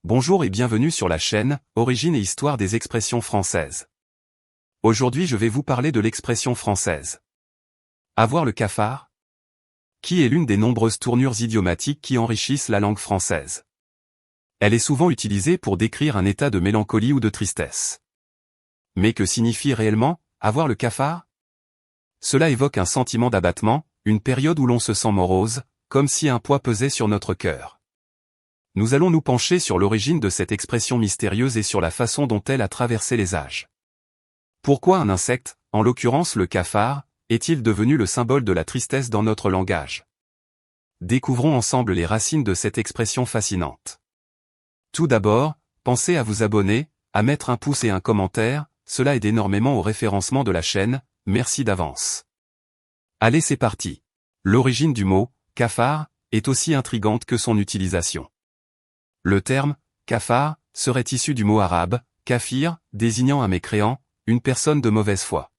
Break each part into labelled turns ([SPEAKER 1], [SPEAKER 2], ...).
[SPEAKER 1] Bonjour et bienvenue sur la chaîne Origine et Histoire des expressions françaises. Aujourd'hui je vais vous parler de l'expression française. Avoir le cafard, qui est l'une des nombreuses tournures idiomatiques qui enrichissent la langue française. Elle est souvent utilisée pour décrire un état de mélancolie ou de tristesse. Mais que signifie réellement avoir le cafard? Cela évoque un sentiment d'abattement, une période où l'on se sent morose, comme si un poids pesait sur notre cœur. Nous allons nous pencher sur l'origine de cette expression mystérieuse et sur la façon dont elle a traversé les âges. Pourquoi un insecte, en l'occurrence le cafard, est-il devenu le symbole de la tristesse dans notre langage? Découvrons ensemble les racines de cette expression fascinante. Tout d'abord, pensez à vous abonner, à mettre un pouce et un commentaire, cela aide énormément au référencement de la chaîne, merci d'avance. Allez, c'est parti. L'origine du mot « cafard » est aussi intrigante que son utilisation. Le terme « cafard » serait issu du mot arabe « kafir » désignant un mécréant, une personne de mauvaise foi.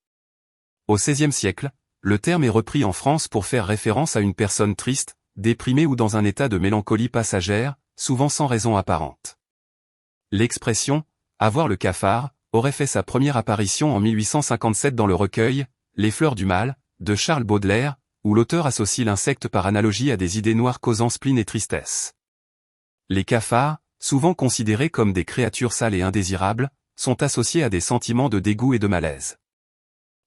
[SPEAKER 1] Au XVIe siècle, le terme est repris en France pour faire référence à une personne triste, déprimée ou dans un état de mélancolie passagère, souvent sans raison apparente. L'expression « avoir le cafard » aurait fait sa première apparition en 1857 dans le recueil « Les fleurs du mal » de Charles Baudelaire, où l'auteur associe l'insecte par analogie à des idées noires causant spleen et tristesse. Les cafards, souvent considérés comme des créatures sales et indésirables, sont associés à des sentiments de dégoût et de malaise.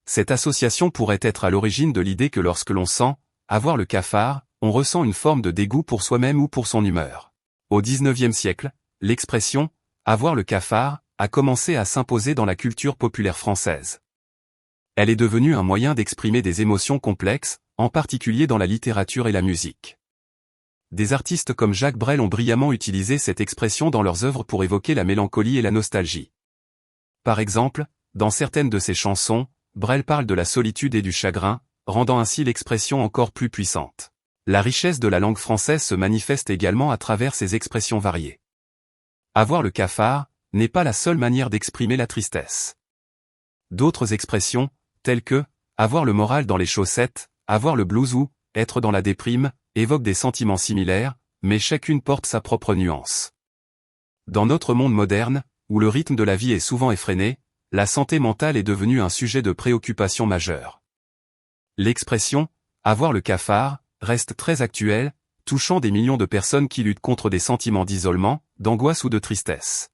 [SPEAKER 1] Cette association pourrait être à l'origine de l'idée que lorsque l'on sent avoir le cafard, on ressent une forme de dégoût pour soi-même ou pour son humeur. Au XIXe siècle, l'expression « avoir le cafard » a commencé à s'imposer dans la culture populaire française. Elle est devenue un moyen d'exprimer des émotions complexes, en particulier dans la littérature et la musique. Des artistes comme Jacques Brel ont brillamment utilisé cette expression dans leurs œuvres pour évoquer la mélancolie et la nostalgie. Par exemple, dans certaines de ses chansons, Brel parle de la solitude et du chagrin, rendant ainsi l'expression encore plus puissante. La richesse de la langue française se manifeste également à travers ses expressions variées. Avoir le cafard n'est pas la seule manière d'exprimer la tristesse. D'autres expressions, telles que « avoir le moral dans les chaussettes »,« avoir le blues » ou « être dans la déprime », évoquent des sentiments similaires, mais chacune porte sa propre nuance. Dans notre monde moderne, où le rythme de la vie est souvent effréné, la santé mentale est devenue un sujet de préoccupation majeure. L'expression « avoir le cafard » reste très actuelle, touchant des millions de personnes qui luttent contre des sentiments d'isolement, d'angoisse ou de tristesse.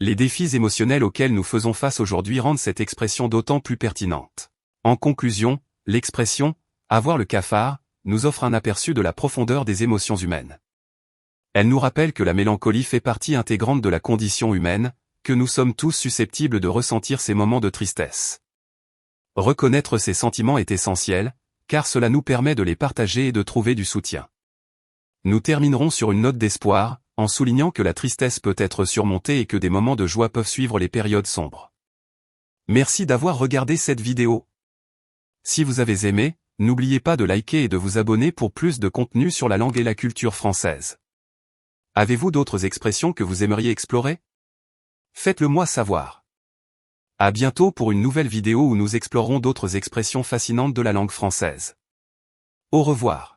[SPEAKER 1] Les défis émotionnels auxquels nous faisons face aujourd'hui rendent cette expression d'autant plus pertinente. En conclusion, l'expression « avoir le cafard » nous offre un aperçu de la profondeur des émotions humaines. Elle nous rappelle que la mélancolie fait partie intégrante de la condition humaine, que nous sommes tous susceptibles de ressentir ces moments de tristesse. Reconnaître ces sentiments est essentiel, car cela nous permet de les partager et de trouver du soutien. Nous terminerons sur une note d'espoir, en soulignant que la tristesse peut être surmontée et que des moments de joie peuvent suivre les périodes sombres. Merci d'avoir regardé cette vidéo. Si vous avez aimé, n'oubliez pas de liker et de vous abonner pour plus de contenu sur la langue et la culture française. Avez-vous d'autres expressions que vous aimeriez explorer? Faites-le moi savoir. À bientôt pour une nouvelle vidéo où nous explorerons d'autres expressions fascinantes de la langue française. Au revoir.